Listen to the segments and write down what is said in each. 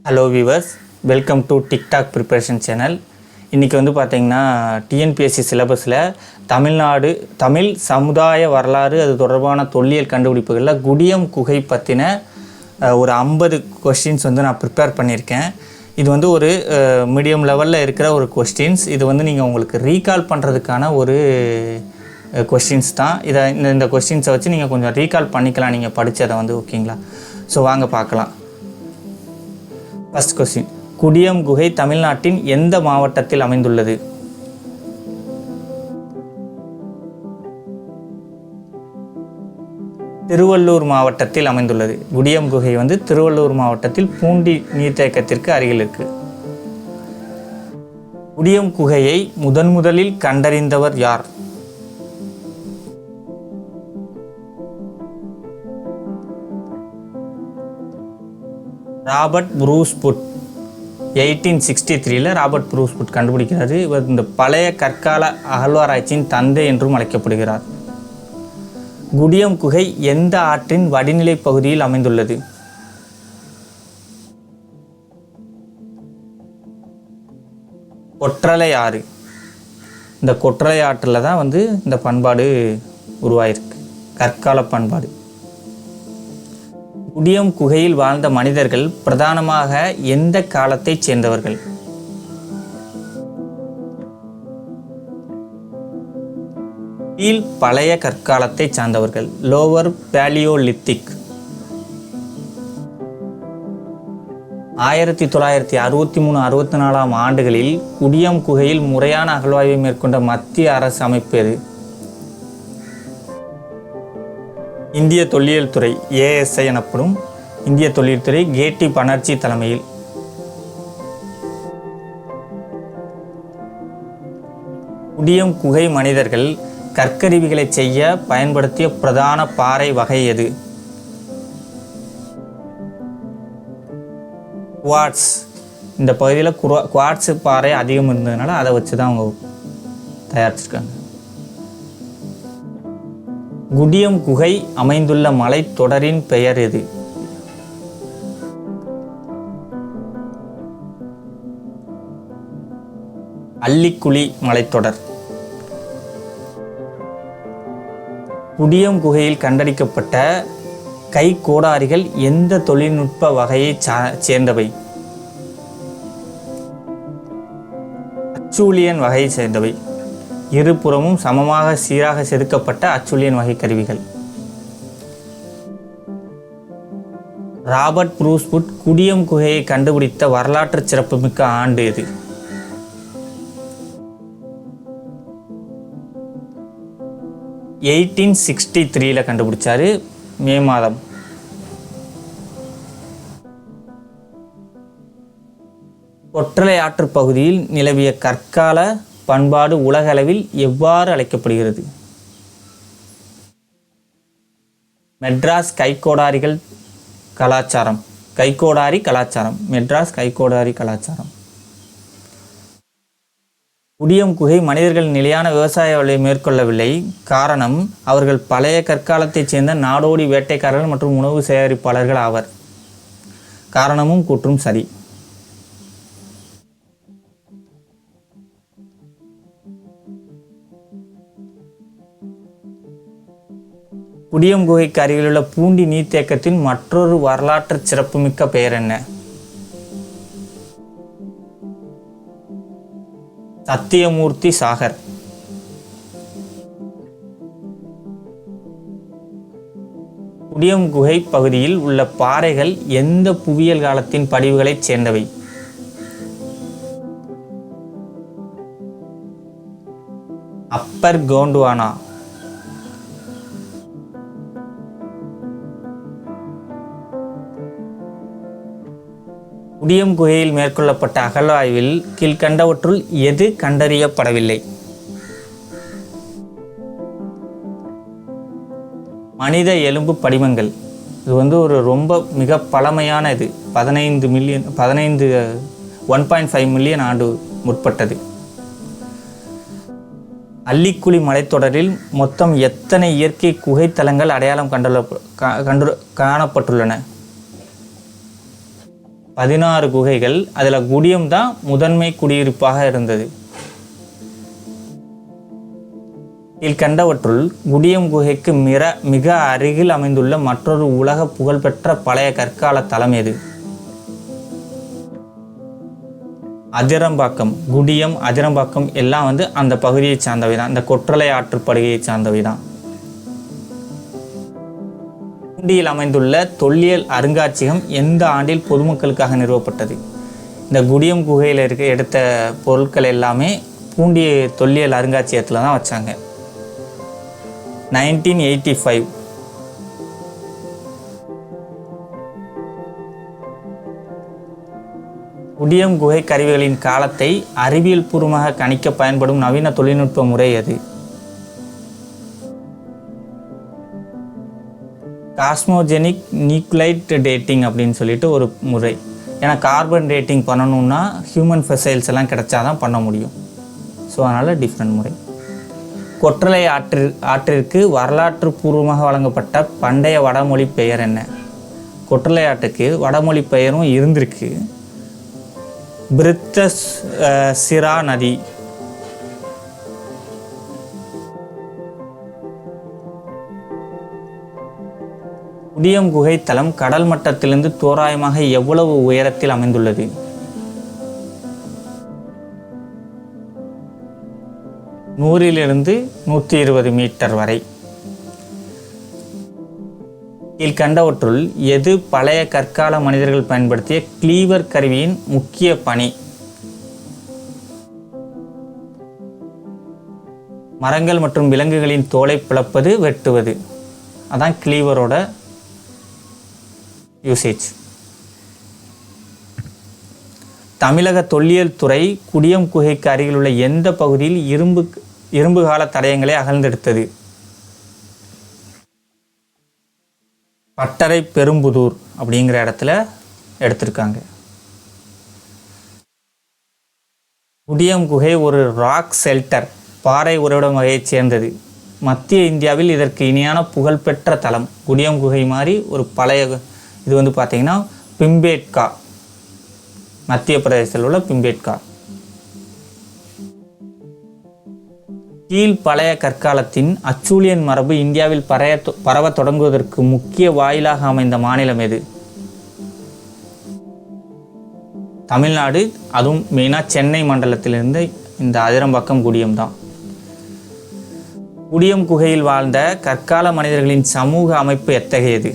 Hello viewers, welcome to TikTok preparation channel. இன்றைக்கி வந்து பார்த்திங்கன்னா டிஎன்பிஎஸ்சி சிலபஸில் தமிழ் சமுதாய வரலாறு அது தொடர்பான தொல்லியல் கண்டுபிடிப்புகளில் குடியம் குகை பற்றின ஒரு 50 கொஸ்டின்ஸ் வந்து நான் ப்ரிப்பேர் பண்ணியிருக்கேன். இது வந்து ஒரு மீடியம் லெவலில் இருக்கிற ஒரு கொஸ்டின்ஸ். இது வந்து நீங்கள் உங்களுக்கு ரீகால் பண்ணுறதுக்கான ஒரு கொஸ்டின்ஸ் தான். இந்த கொஸ்டின்ஸை வச்சு நீங்கள் கொஞ்சம் ரீகால் பண்ணிக்கலாம் நீங்கள் படித்ததை வந்து. ஓகேங்களா? ஸோ வாங்க பார்க்கலாம். ஃபர்ஸ்ட் கொஸ்டின், குடியம் குகை தமிழ்நாட்டின் எந்த மாவட்டத்தில் அமைந்துள்ளது? திருவள்ளூர் மாவட்டத்தில் அமைந்துள்ளது. குடியம் குகை வந்து திருவள்ளூர் மாவட்டத்தில் பூண்டி நீர்த்தேக்கத்திற்கு அருகில் இருக்கு. குடியம் குகையை முதலில் கண்டறிந்தவர் யார்? ராபர்ட் ப்ரூஸ்வுட். 1863 ராபர்ட் ப்ரூஸ்வுட் கண்டுபிடிக்கிறாரு. இவர் இந்த பழைய கற்கால அகழ்வாராய்ச்சியின் தந்தை என்றும் அழைக்கப்படுகிறார். குடியம் குகை எந்த ஆற்றின் வடிநிலை பகுதியில் அமைந்துள்ளது? கொற்றலை ஆறு. இந்த கொற்றலை ஆற்றில் தான் வந்து இந்த பண்பாடு உருவாயிருக்கு, கற்கால பண்பாடு. குடியம் குகையில் வாழ்ந்த மனிதர்கள் பிரதானமாக எந்த காலத்தைச் சேர்ந்தவர்கள்? கீழ் பழைய கற்காலத்தை சார்ந்தவர்கள், லோவர் பேலியோலித்திக். 1963-64 ஆண்டுகளில் குடியம் குகையில் முறையான அகழ்வாய்வை மேற்கொண்ட மத்திய அரசு அமைப்பு எது? இந்திய தொல்லியல் துறை, ஏஎஸ்ஐ எனப்படும் இந்திய தொல்லியல் துறை, கேடி பனர்ஜி தலைமையில். குடியம் குகை மனிதர்கள் கற்கருவிகளை செய்ய பயன்படுத்திய பிரதான பாறை வகை எது? குவார்ட்ஸ். இந்த பகுதியில் குவார்ட்ஸ் பாறை அதிகம் இருந்ததுனால அதை வச்சு தான் அவங்க தயாரிச்சிருக்காங்க. குடியம் குகை அமைந்துள்ள மலைத்தொடரின் பெயர் எது? அல்லிக்குழி மலைத்தொடர். குடியம் குகையில் கண்டறியப்பட்ட கைக்கோடாரிகள் எந்த தொழில்நுட்ப வகையை சேர்ந்தவை? அச்சூழியன் வகையை சேர்ந்தவை. இருபுறமும் சமமாக சீராக செதுக்கப்பட்ட அச்சூழியன் வகை கருவிகள். ராபர்ட் ப்ரூஸ்வுட் குடியம் குகையை கண்டுபிடித்த வரலாற்று சிறப்புமிக்க ஆண்டு எது? - 1863 கண்டுபிடிச்சாரு, மே மாதம். கொற்றலை ஆற்று பகுதியில் நிலவிய கற்கால பண்பாடு உலகளவில் எவ்வாறு அழைக்கப்படுகிறது? மெட்ராஸ் கைக்கோடாரிகள் கலாச்சாரம். கைக்கோடாரி கலாச்சாரம், மெட்ராஸ் கைக்கோடாரி கலாச்சாரம். குடியம் குகை மனிதர்கள் நிலையான விவசாய வேலையை மேற்கொள்ளவில்லை. காரணம், அவர்கள் பழைய கற்காலத்தைச் சேர்ந்த நாடோடி வேட்டைக்காரர்கள் மற்றும் உணவு சேகரிப்பாளர்கள் ஆவர். காரணமும் கூற்றும் சரி. குடியம் குகைக்கு அருகிலுள்ள பூண்டி நீர்த்தேக்கத்தின் மற்றொரு வரலாற்று சிறப்புமிக்க பெயர் என்ன? சத்தியமூர்த்தி சாகர். குடியம் குகை பகுதியில் உள்ள பாறைகள் எந்த புவியியல் காலத்தின் படிவுகளைச் சேர்ந்தவை? அப்பர் கோண்டுவானா. குடியம் குகையில் மேற்கொள்ளப்பட்ட அகழ்வாய்வில் கீழ்கண்டவற்றுள் எது கண்டறியப்படவில்லை? மனித எலும்பு படிமங்கள். இது வந்து ஒரு ரொம்ப மிக பழமையான இது. 1.5 மில்லியன் ஆண்டு முற்பட்டது. அல்லிக்குழி மலைத்தொடரில் மொத்தம் எத்தனை இயற்கை குகைத்தலங்கள் அடையாளம் காணப்பட்டுள்ளன? 16 குகைகள். அதில் குடியம் தான் முதன்மை குடியிருப்பாக இருந்தது. கீழ்கண்டவற்றுள் குடியம் குகைக்கு மிக அருகில் அமைந்துள்ள மற்றொரு உலக புகழ்பெற்ற பழைய கற்கால தலம் எது? அதிரம்பாக்கம். குடியம், அதிரம்பாக்கம் எல்லாம் அந்த பகுதியை சார்ந்தவை தான். இந்த கொற்றலை ஆற்றுப்படுகையை சார்ந்தவை தான். பூண்டியில் அமைந்துள்ள தொல்லியல் அருங்காட்சியகம் எந்த ஆண்டில் பொதுமக்களுக்காக நிறுவப்பட்டது? இந்த குடியம் குகையில் எடுத்த பொருட்கள் எல்லாமே பூண்டி தொல்லியல் அருங்காட்சியகத்தில் தான் வச்சாங்க. 1985. குடியம் குகை கருவிகளின் காலத்தை அறிவியல் பூர்வமாக கணிக்க பயன்படும் நவீன தொழில்நுட்ப முறை எது? காஸ்மோஜெனிக் நியூக்ளைட் டேட்டிங் அப்படின்னு சொல்லிட்டு ஒரு முறை. ஏன்னா கார்பன் டேட்டிங் பண்ணணும்னா ஹியூமன் ஃபெசைல்ஸ் எல்லாம் கிடைச்சாதான் பண்ண முடியும். ஸோ அதனால் டிஃப்ரெண்ட் முறை. கொற்றலை ஆற்றிற்கு வரலாற்று பூர்வமாக வழங்கப்பட்ட பண்டைய வடமொழி பெயர் என்ன? கொற்றலை ஆற்றுக்கு வடமொழி பெயரும் இருந்திருக்கு. பிரித்தஸ் சிரா நதி. குடியம் குகை தலம் கடல் மட்டத்திலிருந்து தோராயமாக எவ்வளவு உயரத்தில் அமைந்துள்ளது? 100 to 120 மீட்டர் வரை. கீழ்கண்டவற்றுள் எது பழைய கற்கால மனிதர்கள் பயன்படுத்திய கிளீவர் கருவியின் முக்கிய பணி? மரங்கள் மற்றும் விலங்குகளின் தோலை பிளப்பது, வெட்டுவது. அதான் கிளீவரோட யூசேஜ். தமிழக தொல்லியல் துறை குடியம் குகைக்கு அருகில் உள்ள எந்த பகுதியில் இரும்பு கால தடயங்களை அகழ்ந்தெடுத்தது? பட்டறை பெரும்புதூர் அப்படிங்கிற இடத்துல எடுத்திருக்காங்க. குடியம் குகை ஒரு ராக் ஷெல்டர், பாறை உறைவிடம் வகையைச் சேர்ந்தது. மத்திய இந்தியாவில் இதற்கு இணையான புகழ்பெற்ற தலம். குடியம் குகை மாதிரி ஒரு பழைய இது பார்த்தீங்கன்னா பிம்பேட்கா, மத்திய பிரதேசத்தில் உள்ள பிம்பேட்கா. கீழ் பழைய கற்காலத்தின் அச்சூலியன் மரபு இந்தியாவில் பரவ தொடங்குவதற்கு முக்கிய வாயிலாக அமைந்த மாநிலம் எது? தமிழ்நாடு. அதுவும் மெயினாக சென்னை மண்டலத்திலிருந்து இந்த அதிரம்பாக்கம் குடியம் தான். குடியம் குகையில் வாழ்ந்த கற்கால மனிதர்களின் சமூக அமைப்பு எத்தகையது?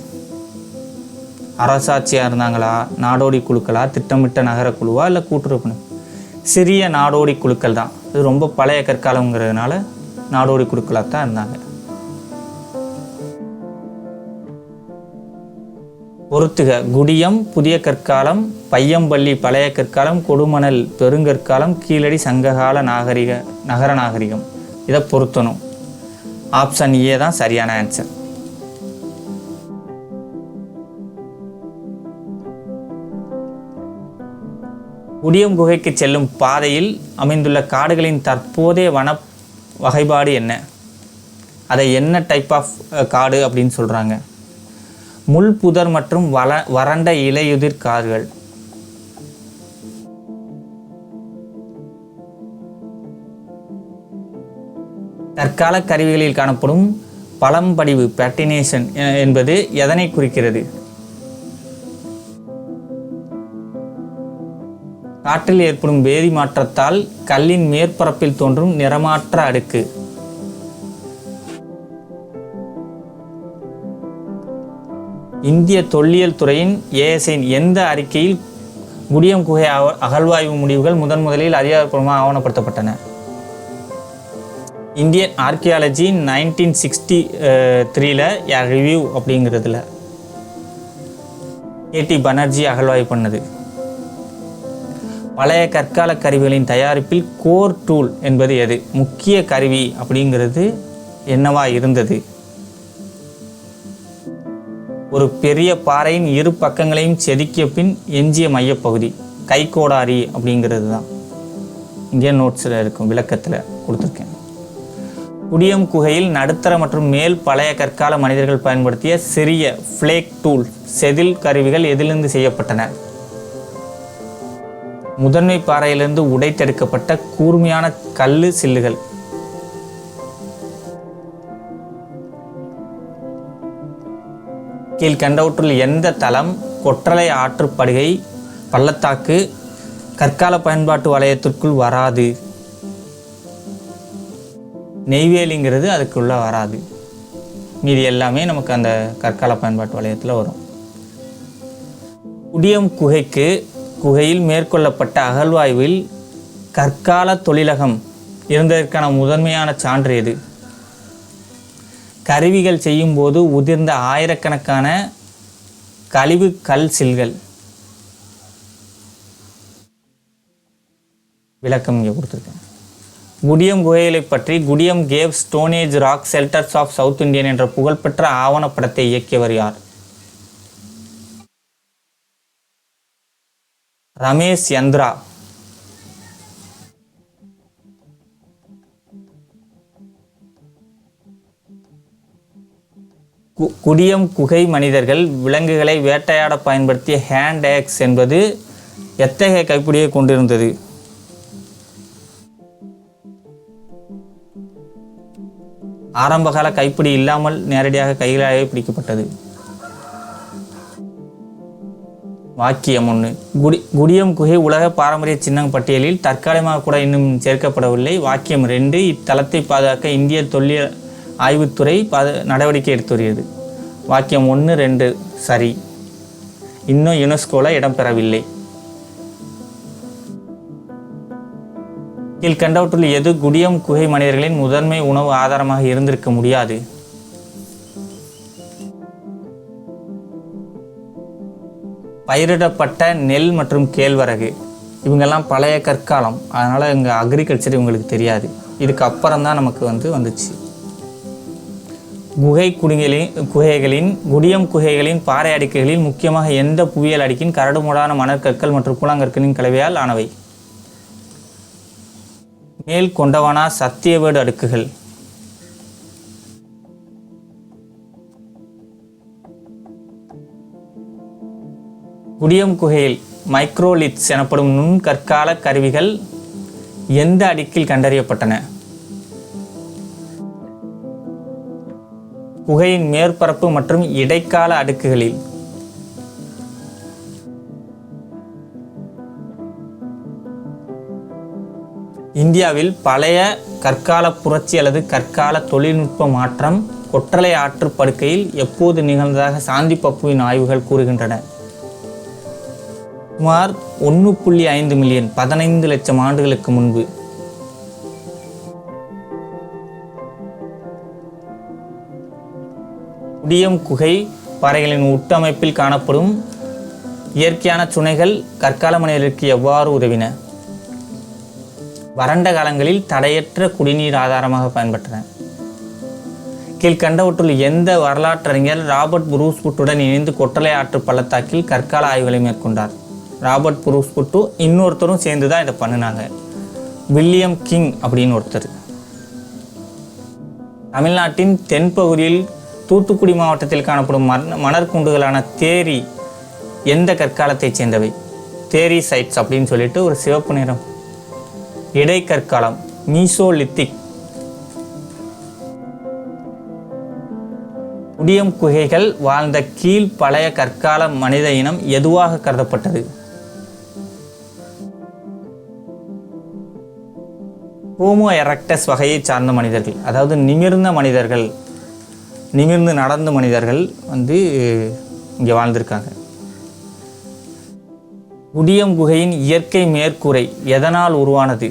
அரசாட்சியாக இருந்தாங்களா, நாடோடி குழுக்களா, திட்டமிட்ட நகர குழுவா, இல்லை கூட்டுறவு? சிறிய நாடோடி குழுக்கள் தான். இது ரொம்ப பழைய கற்காலங்கிறதுனால நாடோடி குழுக்களாக தான் இருந்தாங்க. பொறுத்துக. குடியம் புதிய கற்காலம், பையம்பள்ளி பழைய கற்காலம், கொடுமணல் பெருங்கற்காலம், கீழடி சங்ககால நகர நாகரிகம். இதை பொருத்தணும். ஆப்ஷன் ஏ தான் சரியான ஆன்சர். குடியம் குகைக்கு செல்லும் பாதையில் அமைந்துள்ள காடுகளின் தற்போதைய வன வகைப்பாடு என்ன? அதை என்ன டைப் ஆஃப் காடு அப்படின்னு சொல்கிறாங்க? முள் புதர் மற்றும் வறண்ட இலையுதிர் காடுகள். தற்கால கருவிகளில் காணப்படும் பழம்படிவு பேட்டினேஷன் என்பது எதனை குறிக்கிறது? காற்றில் ஏற்படும் வேதி மாற்றத்தால் கல்லின் மேற்பரப்பில் தோன்றும் நிறமாற்ற அடுக்கு. இந்திய தொல்லியல் துறையின் ஏஎஸ்ஐயின் எந்த அறிக்கையில் குடியம் குகை அகழ்வாய்வு முடிவுகள் முதலில் அதிகாரப்பூர்வமாக ஆவணப்படுத்தப்பட்டன? இந்தியன் ஆர்கியாலஜி 1963 ரிவ்யூ அப்படிங்கிறதுல ஏடி பானர்ஜி அகழ்வாய்வு பண்ணது. பழைய கற்கால கருவிகளின் தயாரிப்பில் கோர் டூல் என்பது எது? முக்கிய கருவி அப்படிங்கிறது என்னவா இருந்தது? ஒரு பெரிய பாறையின் இரு பக்கங்களையும் செதுக்கிய பின் எஞ்சிய மையப்பகுதி கைகோடாரி அப்படிங்கிறது தான். இங்கே நோட்ஸில் இருக்கும், விளக்கத்தில் கொடுத்துருக்கேன். குடியம் குகையில் நடுத்தர மற்றும் மேல் பழைய கற்கால மனிதர்கள் பயன்படுத்திய சிறிய ஃப்ளேக் டூல் செதில் கருவிகள் எதிலிருந்து செய்யப்பட்டன? முதன்மை பாறையிலிருந்து உடைத்தெடுக்கப்பட்ட கூர்மையான கல்லு சில்லுகள். கீழ்கண்டவற்றுள் எந்த தளம் கொற்றலை ஆற்றுப்படுகை பள்ளத்தாக்கு கற்கால பயன்பாட்டு வலயத்திற்குள் வராது? நெய்வேலிங்கிறது அதுக்குள்ளே வராது. மீதி எல்லாமே நமக்கு அந்த கற்கால பயன்பாட்டு வலயத்தில் வரும். குடியம் குகையில் மேற்கொள்ளப்பட்ட அகழ்வாய்வில் கற்கால தொழிலகம் இருந்ததற்கான முதன்மையான சான்று எது? கருவிகள் செய்யும்போது உதிர்ந்த ஆயிரக்கணக்கான கழிவு கல் சில்கள். விளக்கம் இங்கே கொடுத்துருக்கேன். குடியம் குகைகளை பற்றி Kudiyam cave stone age rock shelters of south Indian என்ற புகழ்பெற்ற ஆவணப்படத்தை இயக்கியவர் யார்? ரமேஷ் யந்திரா. குடியம் குகை மனிதர்கள் விலங்குகளை வேட்டையாட பயன்படுத்திய ஹேண்ட் ஆக்ஸ் என்பது எத்தகைய கைப்பிடியை கொண்டிருந்தது? ஆரம்பகால கைப்பிடி இல்லாமல் நேரடியாக கைகளாகவே பிடிக்கப்பட்டது. வாக்கியம் 1. குடியம் குகை உலக பாரம்பரிய சின்னம் பட்டியலில் தற்காலிகமாக கூட இன்னும் சேர்க்கப்படவில்லை. வாக்கியம் 2. இத்தலத்தை பாதுகாக்க இந்திய தொல்லியல் ஆய்வுத்துறை நடவடிக்கை எடுத்து வருகிறது. வாக்கியம் 1, 2 சரி. இன்னும் யுனெஸ்கோவில் இடம்பெறவில்லை. கீழ்கண்டவற்றுள் எது குடியம் குகை மனிதர்களின் முதன்மை உணவு ஆதாரமாக இருந்திருக்க முடியாது? பயிரிடப்பட்ட நெல் மற்றும் கேழ்வரகு. இவங்கெல்லாம் பழைய கற்காலம், அதனால் இங்கே அக்ரிகல்ச்சர் இவங்களுக்கு தெரியாது. இதுக்கு அப்புறம் தான் நமக்கு வந்துச்சு. குகைகளின் குடியம் குகைகளின் பாறை அடுக்குகளில் முக்கியமாக எந்த புவியியல் அடுக்கின் கரடுமுரடான மணற்கற்கள் மற்றும் கூழாங்கற்களின் கலவையால் ஆனவை? மேல் கொண்டவனா சத்தியவேடு அடுக்குகள். குடியம் குகையில் மைக்ரோலித்ஸ் எனப்படும் நுண்கற்கால கருவிகள் எந்த அடுக்கில் கண்டறியப்பட்டன? குகையின் மேற்பரப்பு மற்றும் இடைக்கால அடுக்குகளில். இந்தியாவில் பழைய கற்கால புரட்சி அல்லது கற்கால தொழில்நுட்ப மாற்றம் கொற்றலை ஆற்று படுக்கையில் எப்போது நிகழ்ந்ததாக சாந்தி பப்புவின் ஆய்வுகள் கூறுகின்றன? சுமார் 1.5 மில்லியன் 15 லட்சம் ஆண்டுகளுக்கு முன்பு. குடியம் குகை பாறைகளின் உட்டமைப்பில் காணப்படும் இயற்கையான சுனைகள் கற்கால மனிதர்களுக்கு எவ்வாறு உதவின? வறண்ட காலங்களில் தடையற்ற குடிநீர் ஆதாரமாக பயன்பட்டன. கீழ்கண்டவற்றுள் எந்த வரலாற்றறிஞர் ராபர்ட் புரூஸ்வுட்டுடன் இணைந்து கொற்றலை ஆற்று பள்ளத்தாக்கில் கற்கால ஆய்வுகளை மேற்கொண்டார்? ராபர்ட் புரூஸ்வுட்டு இன்னொருத்தரும் சேர்ந்து தான் இதை பண்ணினாங்க. வில்லியம் கிங் அப்படின்னு ஒருத்தர். தமிழ்நாட்டின் தென்பகுதியில் தூத்துக்குடி மாவட்டத்தில் காணப்படும் மணற்குண்டுகளான தேரி எந்த கற்காலத்தை சேர்ந்தவை? தேரி சைட்ஸ் அப்படின்னு சொல்லிட்டு ஒரு சிவப்பு நிறம். இடைக்கற்காலம் மீசோலித்திக். குடியம் குகைகள் வாழ்ந்த கீழ் பழைய கற்கால மனித இனம் எதுவாக கருதப்பட்டது? ஹோமோ எரக்டஸ் வகையை சார்ந்த மனிதர்கள், அதாவது நிமிர்ந்த மனிதர்கள், நிமிர்ந்து நடந்த மனிதர்கள் இங்கே வாழ்ந்திருக்காங்க. குடியம் குகையின் இயற்கை மேற்கூரை எதனால் உருவானது?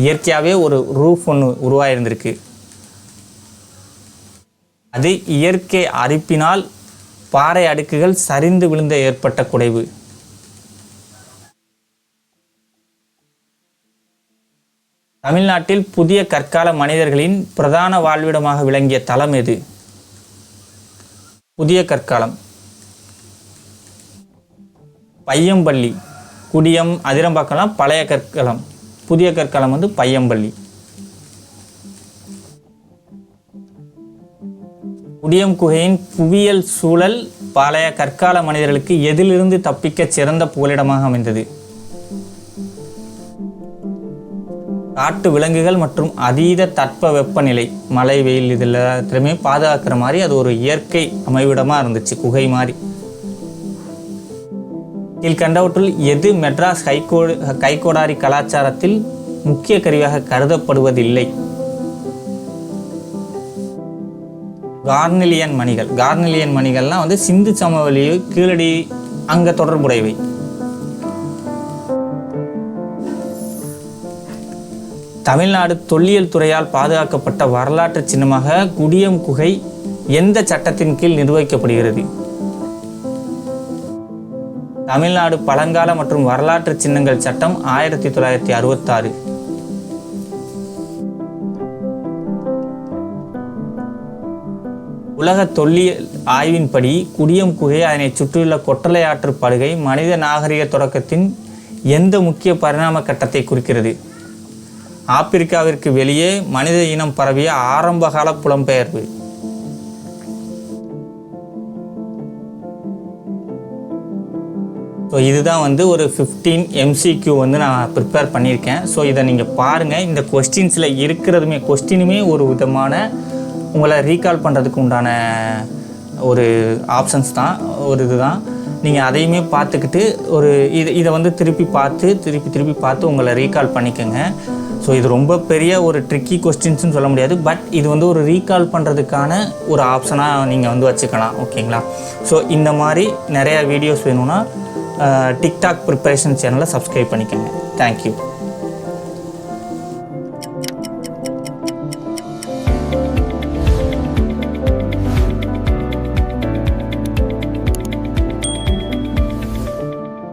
இயற்கையாகவே ஒரு ரூஃப் ஒன்று உருவாயிருந்திருக்கு. அது இயற்கை அரிப்பினால் பாறை அடுக்குகள் சரிந்து விழுந்த ஏற்பட்ட குடைவு. தமிழ்நாட்டில் புதிய கற்கால மனிதர்களின் பிரதான வாழ்விடமாக விளங்கிய தலம் எது? புதிய கற்காலம் பையம்பள்ளி. குடியம் அதிரம்பாக்கலாம் பழைய கற்காலம், புதிய கற்காலம் பையம்பள்ளி. குடியம் குகையின் புவியியல் சூழல் பழைய கற்கால மனிதர்களுக்கு எதிலிருந்து தப்பிக்க சிறந்த புகலிடமாக அமைந்தது? காட்டு விலங்குகள் மற்றும் அதீத தட்ப வெப்பநிலை, மழை வெயில் இது எல்லாத்துலையுமே பாதுகாக்கிற மாதிரி அது ஒரு இயற்கை அமைவிடமாக இருந்துச்சு, குகை மாதிரி. கீழ்கண்டவற்றுள் எது மெட்ராஸ் கைக்கோடாரி கலாச்சாரத்தில் முக்கிய கருவியாக கருதப்படுவதில்லை? கார்னிலியன் மணிகள். கார்னிலியன் மணிகள்லாம் வந்து சிந்து சமவெளி கீழடி அங்கே தொடர்புடையவை. தமிழ்நாடு தொல்லியல் துறையால் பாதுகாக்கப்பட்ட வரலாற்று சின்னமாக குடியம் குகை எந்த சட்டத்தின் கீழ் நிர்வகிக்கப்படுகிறது? தமிழ்நாடு பழங்கால மற்றும் வரலாற்று சின்னங்கள் சட்டம் 1966. உலக தொல்லியல் ஆய்வின்படி குடியம் குகை அதனை சுற்றியுள்ள கொட்டலை ஆற்று படுகை மனித நாகரிக தொடக்கத்தின் எந்த முக்கிய பரிணாம கட்டத்தை குறிக்கிறது? ஆப்பிரிக்காவிற்கு வெளியே மனித இனம் பரவிய ஆரம்பகால புலம்பெயர்வு. ஸோ இதுதான் வந்து ஒரு 15 MCQ வந்து நான் ப்ரிப்பேர் பண்ணியிருக்கேன். ஸோ இதை நீங்கள் பாருங்கள். இந்த கொஸ்டின்ஸில் இருக்கிறதுமே கொஸ்டினுமே ஒரு விதமான உங்களை ரீகால் பண்ணுறதுக்கு உண்டான ஒரு ஆப்ஷன்ஸ் தான், ஒரு இதுதான். நீங்கள் அதையுமே பார்த்துக்கிட்டு இதை வந்து திருப்பி பார்த்து உங்களை ரீகால் பண்ணிக்கோங்க. ஸோ இது ரொம்ப பெரிய ஒரு ட்ரிக்கி கொஸ்டின்ஸ்னு சொல்ல முடியாது, பட் இது வந்து ஒரு ரீகால் பண்ணுறதுக்கான ஒரு ஆப்ஷனாக நீங்கள் வந்து வச்சுக்கலாம். ஓகேங்களா? ஸோ இந்த மாதிரி நிறையா வீடியோஸ் வேணும்னா டிக்டாக் ப்ரிப்பரேஷன் சேனலை சப்ஸ்கிரைப் பண்ணிக்கோங்க. தேங்க்யூ.